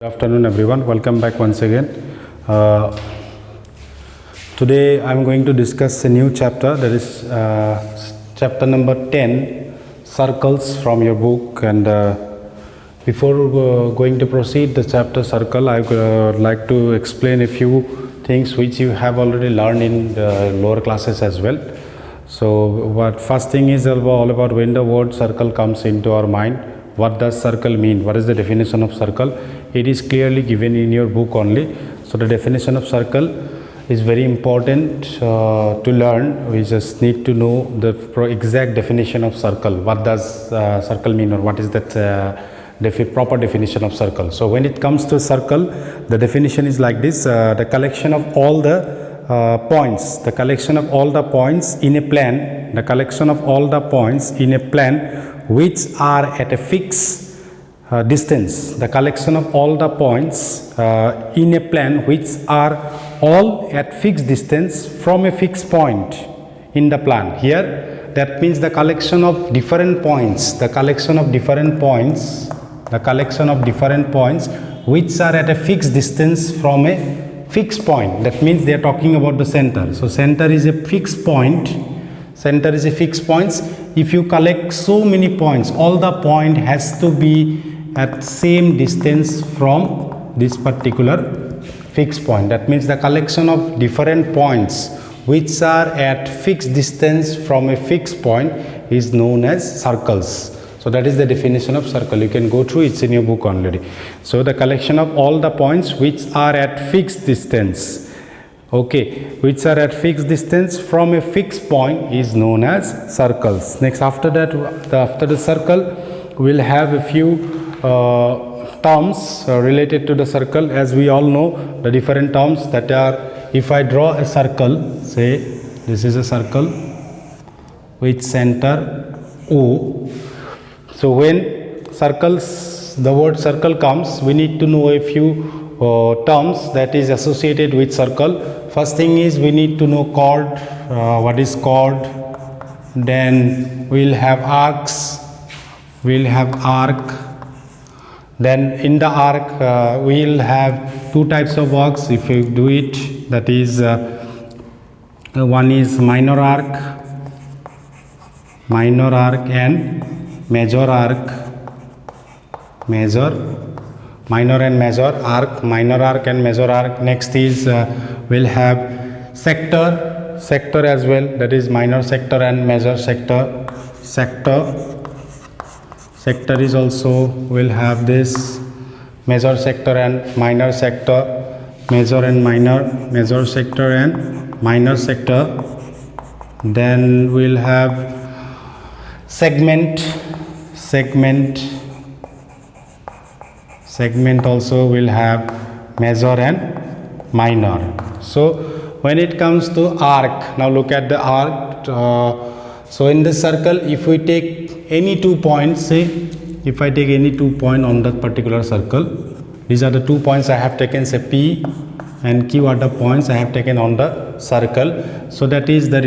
Good afternoon everyone, welcome back once again. Today I am going to discuss a new chapter, that is chapter number 10, circles from your book. And before going to proceed the chapter circle, I would like to explain a few things which you have already learned in the lower classes as well. So what first thing is all about when the word circle comes into our mind. What does circle mean? What is the definition of circle? It is clearly given in your book only. So the definition of circle is very important to learn. We just need to know the exact definition of circle. What does circle mean, or what is that proper definition of circle? So when it comes to circle, the definition is like this: the collection of all the points, the collection of all the points in a plan, the collection of all the points in a plan which are at a fixed distance, the collection of all the points in a plan which are all at fixed distance from a fixed point in the plan. Here that means the collection of different points, the collection of different points, the collection of different points which are at a fixed distance from a fixed point. That means they are talking about the center. So center is a fixed point. Center is a fixed point. If you collect so many points, all the point has to be at same distance from this particular fixed point. That means the collection of different points which are at fixed distance from a fixed point is known as circles. So that is the definition of circle. You can go through, it's in your book already. So the collection of all the points which are at fixed distance, which are at fixed distance from a fixed point is known as circles. Next, after that, after the circle, we'll have a few terms related to the circle. As we all know, the different terms that are, if I draw a circle, say this is a circle with center O. So when circles, the word circle comes, we need to know a few terms that is associated with circle. First thing is we need to know chord, what is chord. Then we'll have arcs, we'll have arc. Then in the arc we'll have two types of arcs if you do it, that is one is minor arc and major arc. Minor and major arc, minor arc and major arc. Next is we'll have sector as well, that is minor sector and major sector. Sector is also, we'll have this major sector and minor sector, major and minor, major sector and minor sector. Then we'll have segment also will have major and minor. So when it comes to arc, now look at the arc. So in this circle, if we take any 2 points, say if I take any 2 points on that particular circle, these are the 2 points I have taken, say P and Q are the points I have taken on the circle. So that is the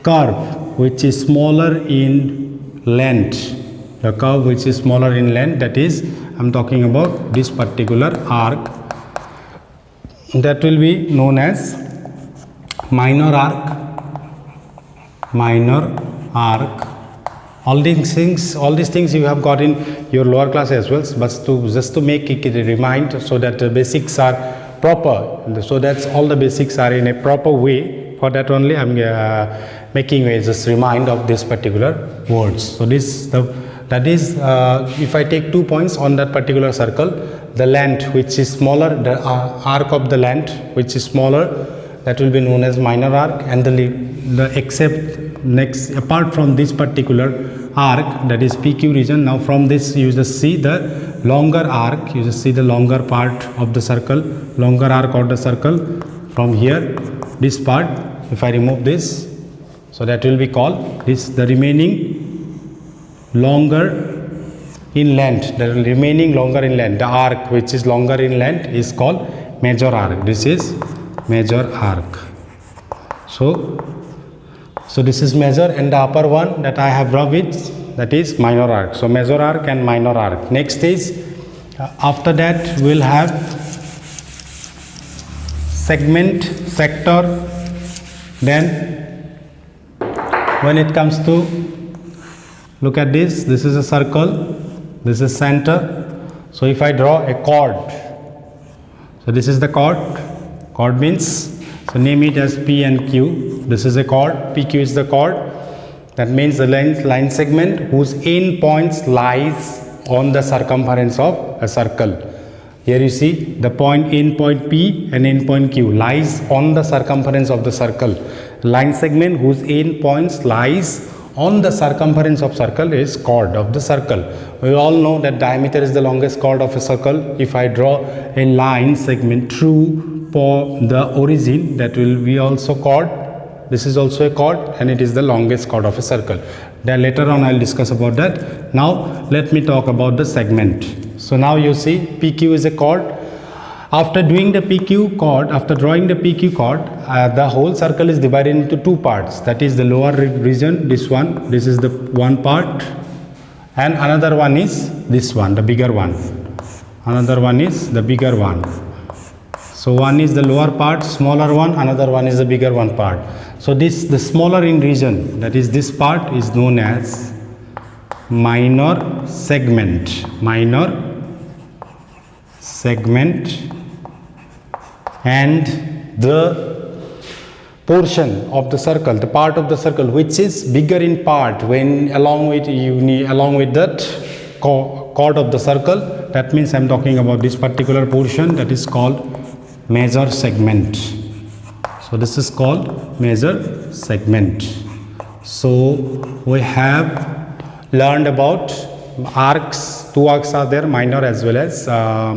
curve which is smaller in length. The curve which is smaller in length, that is, I'm talking about this particular arc, that will be known as minor arc. All these things you have got in your lower class as well, but just to make it a remind, so that the basics are proper, so that's all the basics are in a proper way. For that only I'm making a just remind of this particular words. So that is if I take 2 points on that particular circle, the length which is smaller, the arc of the length which is smaller, that will be known as minor arc. And apart from this particular arc, that is PQ region, now from this you just see the longer arc, you just see the longer part of the circle, longer arc of the circle from here, this part. If I remove this, so that will be called this, the remaining longer in length, the remaining longer in length, the arc which is longer in length is called major arc. This is major arc. So this is major, and the upper one that I have rubbed it, that is minor arc. So major arc and minor arc. Next is After that we'll have segment, sector. Then when it comes to, look at this is a circle, this is center. So if I draw a chord, so this is the chord means, so name it as P and Q. This is a chord, PQ is the chord. That means the line segment whose end points lies on the circumference of a circle. Here you see the end point P and end point Q lies on the circumference of the circle. Line segment whose end points lies on the circumference of circle is chord of the circle. We all know that diameter is the longest chord of a circle. If I draw a line segment through for the origin, that will be also chord. This is also a chord and it is the longest chord of a circle. Then later on I'll discuss about that. Now let me talk about the segment. So now you see PQ is a chord. After doing the PQ chord, after drawing the PQ chord, the whole circle is divided into two parts. That is the lower region, this is the one part, and another one is this one, the bigger one. Another one is the bigger one. So one is the lower part, smaller one, another one is the bigger one part. So the smaller in region, that is this part, is known as minor segment. And the portion of the circle, the part of the circle which is bigger in part, when along with that chord of the circle, that means I am talking about this particular portion, that is called major segment. So this is called major segment. So we have learned about arcs. Two arcs are there, minor as well as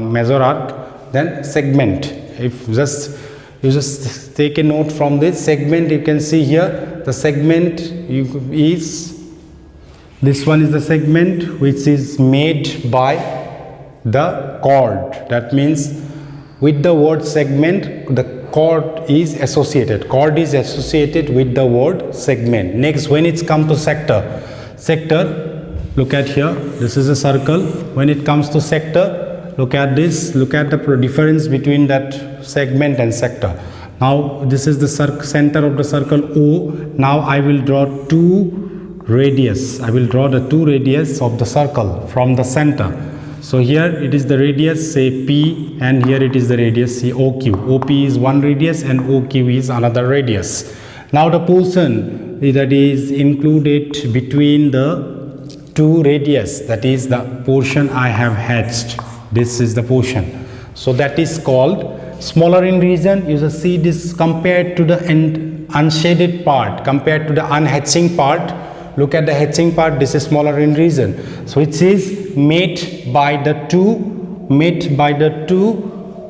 major arc. Then segment. If you just take a note from this segment, you can see here the segment is, this one is the segment which is made by the chord. That means with the word segment, the chord is associated. Chord is associated with the word segment. Next, when it's come to sector, look at here, this is a circle. When it comes to sector, look at this, look at the difference between that segment and sector. Now this is the center of the circle O. Now I will draw two radius. I will draw the two radius of the circle from the center. So here it is the radius, say P, and here it is the radius, say OQ. OP is one radius and OQ is another radius. Now the portion that is included between the two radius, that is the portion I have hatched. This is the portion. So that is called smaller in region. You just see this compared to the unshaded part, compared to the unhatching part. Look at the hatching part, this is smaller in region. So it is made by the two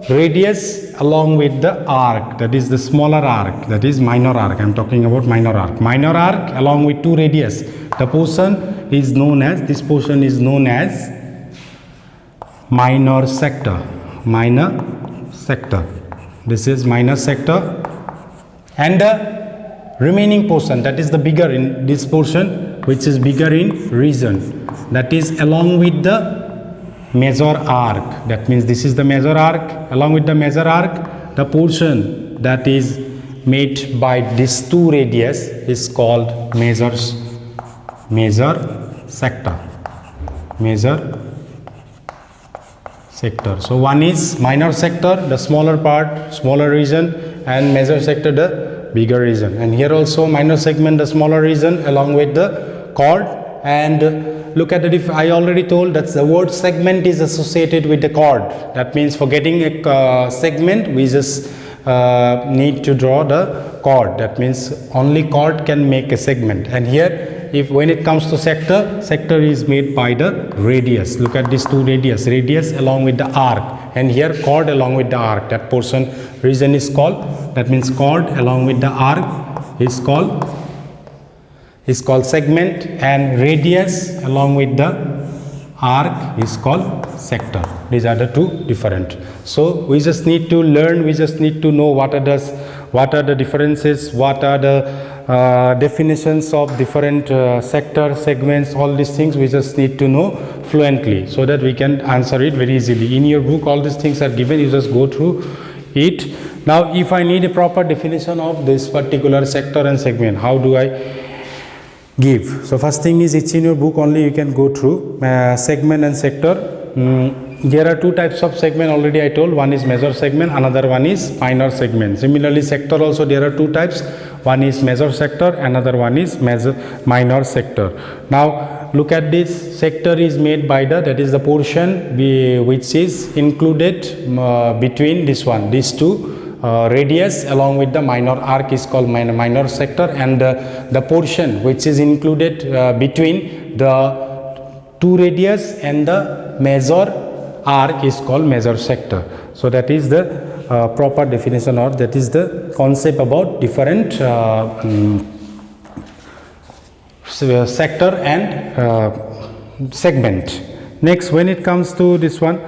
radius along with the arc, that is the smaller arc, that is minor arc. I am talking about minor arc. Minor arc along with two radius. The portion is known as, this portion is known as minor sector. This is minor sector. And the remaining portion, that is the bigger in this portion, which is bigger in region, that is along with the major arc. That means this is the major arc. Along with the major arc, the portion that is made by these two radius is called major sector. So one is minor sector, the smaller part, smaller region, and major sector, the bigger region. And here also minor segment, the smaller region along with the chord. And look at the I already told that the word segment is associated with the chord. That means for getting a segment, we just need to draw the chord. That means only chord can make a segment. And here, when it comes to sector is made by the radius. Look at these two radius along with the arc, and here chord along with the arc. That portion region is called, that means chord along with the arc is called segment, and radius along with the arc is called sector. These are the two different. So we just need to learn, we just need to know what are the differences, what are the definitions of different sector segments, all these things we just need to know fluently so that we can answer it very easily. In your book all these things are given, you just go through it. Now if I need a proper definition of this particular sector and segment, how do I give? So first thing is, it's in your book only, you can go through segment and sector. There are two types of segment already I told. One is major segment, another one is minor segment. Similarly sector also there are two types. One is major sector, another one is minor sector. Now look at this. Sector is made by that is the portion which is included between these two radius along with the minor arc is called minor sector, and the portion which is included between the two radius and the major arc is called major sector. So that is the proper definition, or that is the concept about different sector and segment. Next, when it comes to this one,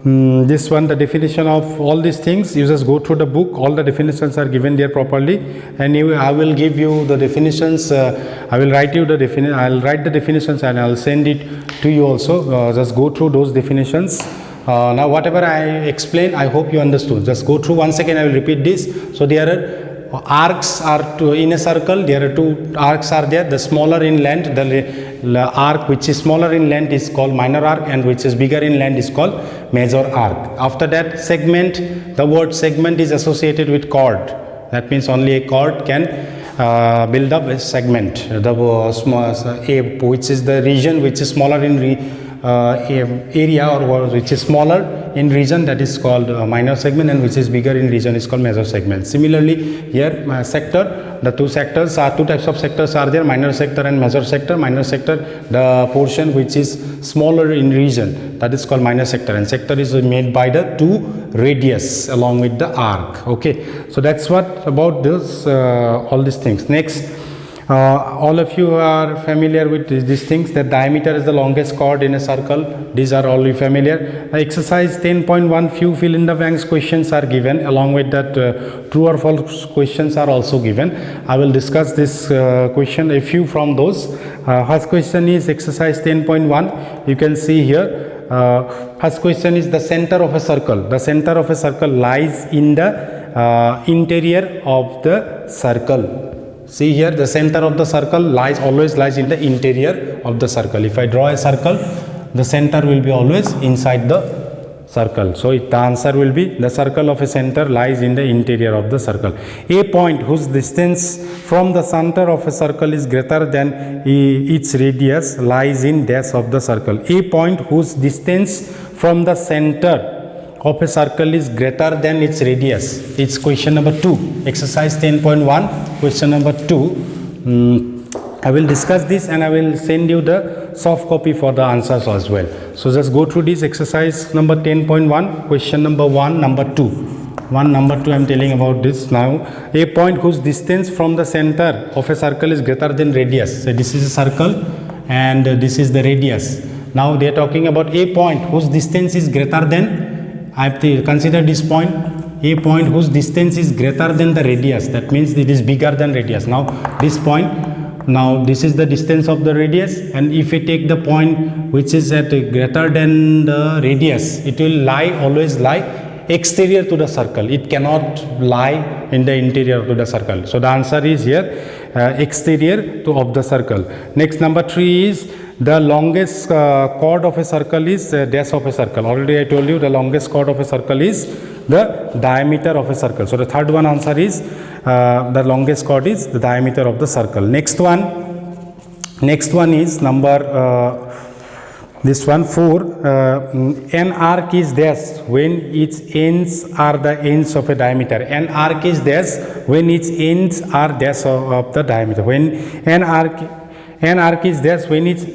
the definition of all these things, you just go through the book, all the definitions are given there properly, and I will give you the definitions. I will write you the definition. I will write the definitions and I will send it to you also. Just go through those definitions. Now whatever I explained, I hope you understood. Just go through once again. I will repeat this. So there are arcs are in a circle. There are two arcs are there. The smaller in length, the arc which is smaller in length is called minor arc, and which is bigger in length is called major arc. After that, segment. The word segment is associated with chord. That means only a chord can build up a segment. The small which is the region which is smaller in area, or which is smaller in region, that is called minor segment, and which is bigger in region is called major segment. Similarly here sector, the two types of sectors are there, minor sector and major sector. Minor sector, the portion which is smaller in region, that is called minor sector, and sector is made by the two radius along with the arc. Okay, so that's what about this all these things. Next, all of you are familiar with these things, that diameter is the longest chord in a circle. These are all familiar. Exercise 10.1, few fill in the blanks questions are given. Along with that, true or false questions are also given. I will discuss this question, a few from those. First question is exercise 10.1. You can see here, first question is the center of a circle. The center of a circle lies in the interior of the circle. See here, the center of the circle always lies in the interior of the circle. If I draw a circle, the center will be always inside the circle. So the answer will be, the circle of a center lies in the interior of the circle. A point whose distance from the center of a circle is greater than its radius lies in dash of the circle. A point whose distance from the center of a circle is greater than its radius. It's question number 2. Exercise 10.1, question number 2. I will discuss this and I will send you the soft copy for the answers as well. So just go through this exercise number 10.1, question number 1, number 2. Number 2 I am telling about this now. A point whose distance from the center of a circle is greater than radius. So this is a circle and this is the radius. Now they are talking about a point whose distance is greater than, I have to consider this point, a point whose distance is greater than the radius. That means it is bigger than radius. Now this point, now this is the distance of the radius, and if we take the point which is at greater than the radius, it will always lie exterior to the circle. It cannot lie in the interior to the circle. So the answer is here exterior of the circle. Next, number 3 is the longest chord of a circle is dash of a circle. Already I told you the longest chord of a circle is the diameter of a circle. So the third one answer is the longest chord is the diameter of the circle. Next one is number this one 4. An arc is dash when its ends are the ends of a diameter. An arc is dash when its ends are dash of the diameter. When an arc is dash when its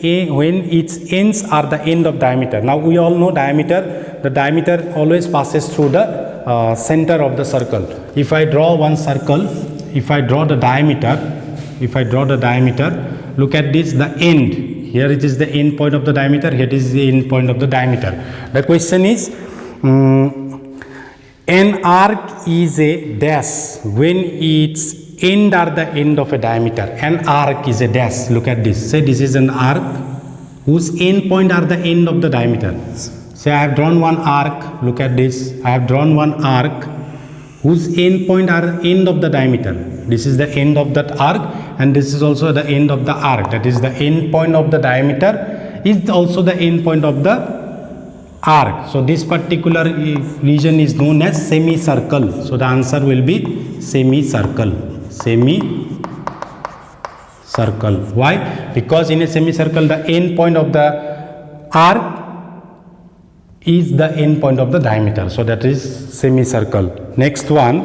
ends are the end of diameter. Now we all know diameter. The diameter always passes through the center of the circle. If I draw one circle, if I draw the diameter, look at this, the end. Here it is the end point of the diameter, here it is the end point of the diameter. The question is, an arc is a dash when its end are the end of a diameter. An arc is a dash. Look at this. Say this is an arc whose end point are the end of the diameter. Say I have drawn one arc. Look at this. I have drawn one arc whose end point are the end of the diameter. This is the end of that arc, and this is also the end of the arc. That is the end point of the diameter is also the end point of the arc. So this particular region is known as semicircle. So the answer will be semicircle. Semicircle. Why? Because in a semicircle the end point of the arc is the end point of the diameter. So that is semicircle. Next one.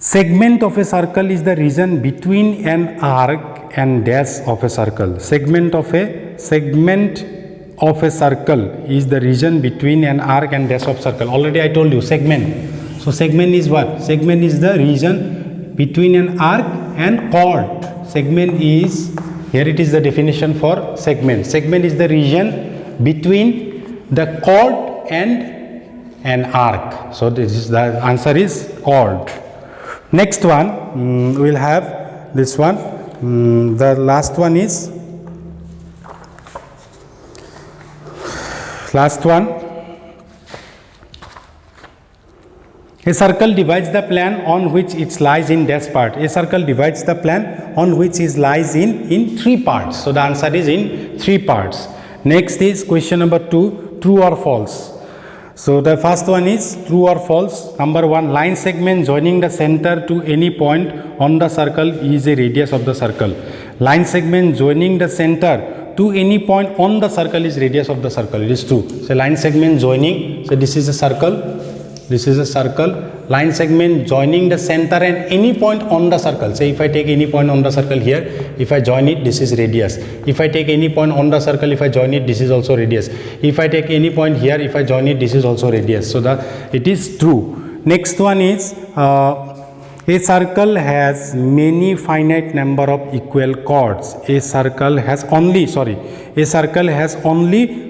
Segment of a circle is the region between an arc and dash of a circle. Segment of a circle is the region between an arc and dash of circle. Already I told you segment. So segment is what? Segment is the region between an arc and chord. Segment is, here it is the definition for segment. Segment is the region between the chord and an arc. So this is the answer is chord. Next one, we'll have this one. The last one is last one. A circle divides the plan on which it lies in dash part. A circle divides the plan on which it lies in 3 parts. So the answer is in 3 parts. Next is question number 2, true or false. So the first one is true or false. Number 1, line segment joining the center to any point on the circle is a radius of the circle. Line segment joining the center to any point on the circle is radius of the circle. It is true. So line segment joining, so this is a circle. This is a circle. Line segment joining the center and any point on the circle. Say if I take any point on the circle here, if I join it, this is radius. If I take any point on the circle, if I join it, this is also radius. If I take any point here, if I join it, this is also radius. So it is true. Next one is a circle has many finite number of equal chords. A circle has only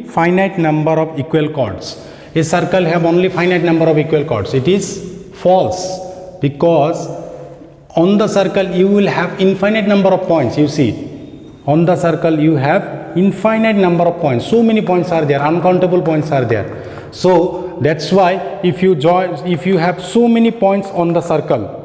finite number of equal chords. A circle have only finite number of equal chords. It is false, because on the circle you will have infinite number of points. You see, on the circle you have infinite number of points. So many points are there, uncountable points are there. So that's why if you have so many points on the circle,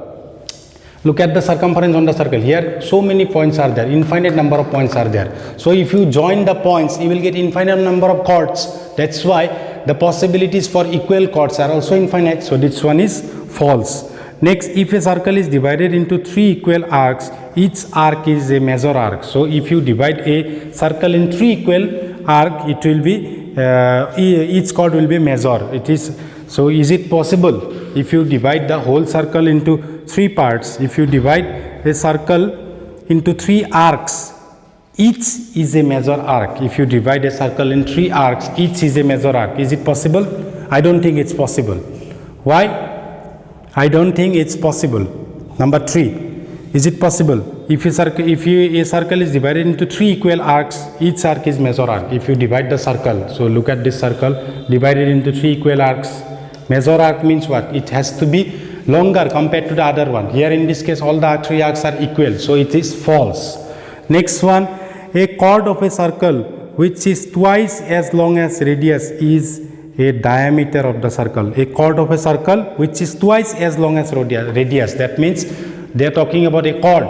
look at the circumference on the circle. Here so many points are there, infinite number of points are there. So if you join the points, you will get infinite number of chords. That's why the possibilities for equal chords are also infinite. So this one is false. Next, if a circle is divided into 3 equal arcs, each arc is a major arc. So if you divide a circle in 3 equal arcs, it will be each chord will be major. It is so. Is it possible if you divide the whole circle into 3 parts? If you divide a circle into 3 arcs, each is a major arc. If you divide a circle in 3 arcs, each is a major arc. Is it possible? I don't think it's possible. Why? I don't think it's possible. Number 3, is it possible? If a circle is divided into 3 equal arcs, each arc is major arc. If you divide the circle, so look at this circle divided into 3 equal arcs. Major arc means what? It has to be longer compared to the other one. Here in this case, all the 3 arcs are equal, so it is false. Next one, a chord of a circle which is twice as long as radius is a diameter of the circle. A chord of a circle which is twice as long as radius. That means they are talking about a chord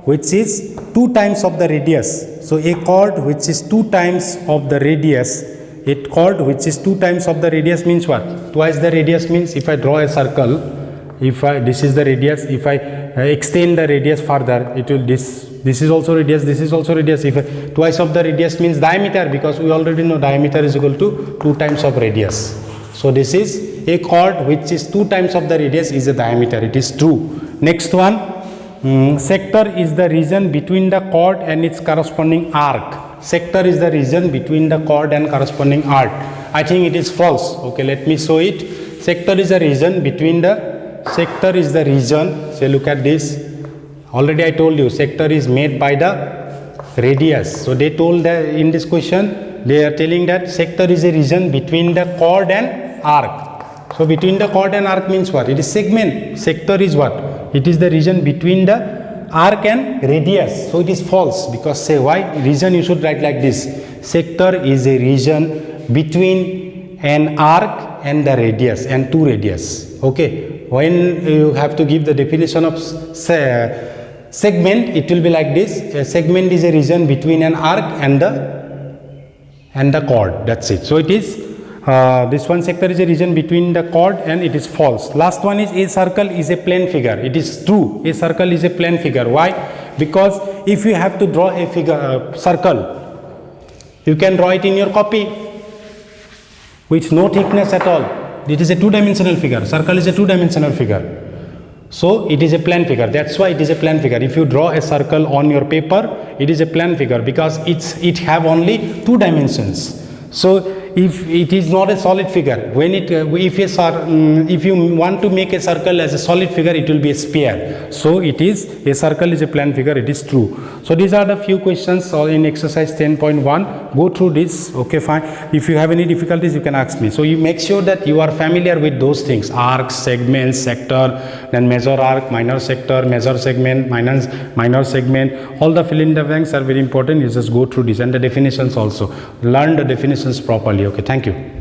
which is 2 times of the radius. So a chord which is 2 times of the radius. A chord which is 2 times of the radius means what? Twice the radius means if I draw a circle, this is the radius, if I extend the radius further, it will this is also radius, this is also radius. If twice of the radius means diameter, because we already know diameter is equal to 2 times of radius. So this is a chord which is 2 times of the radius is a diameter. It is true. Next one, sector is the region between the chord and its corresponding arc. Sector is the region between the chord and corresponding arc. I think it is false. Okay, let me show it. Sector is a region between the say look at this. Already I told you sector is made by the radius. So they told that in this question they are telling that sector is a region between the chord and arc. So between the chord and arc means what? It is segment. Sector is what? It is the region between the arc and radius. So it is false, because say why? Region you should write like this. Sector is a region between an arc and the radius and two radius. Okay. When you have to give the definition of segment, it will be like this. A segment is a region between an arc and the chord. That's it. So it is this one sector is a region between the chord, and it is false. Last one is a circle is a plane figure. It is true. A circle is a plane figure. Why? Because if you have to draw a figure circle, you can draw it in your copy with no thickness at all. It is a two-dimensional figure. Circle is a two-dimensional figure. So it is a plane figure. That's why it is a plane figure. If you draw a circle on your paper, it is a plane figure, because it have only two dimensions. So if it is not a solid figure, when it if you want to make a circle as a solid figure, it will be a sphere. So it is a circle is a plane figure. It is true. So these are the few questions in exercise 10.1. Go through this. Okay, fine. If you have any difficulties, you can ask me. So you make sure that you are familiar with those things: arc, segment, sector, then major arc, minor sector, major segment, minor segment. All the fill in the blanks are very important. You just go through this, and the definitions also. Learn the definitions properly. Okay, thank you.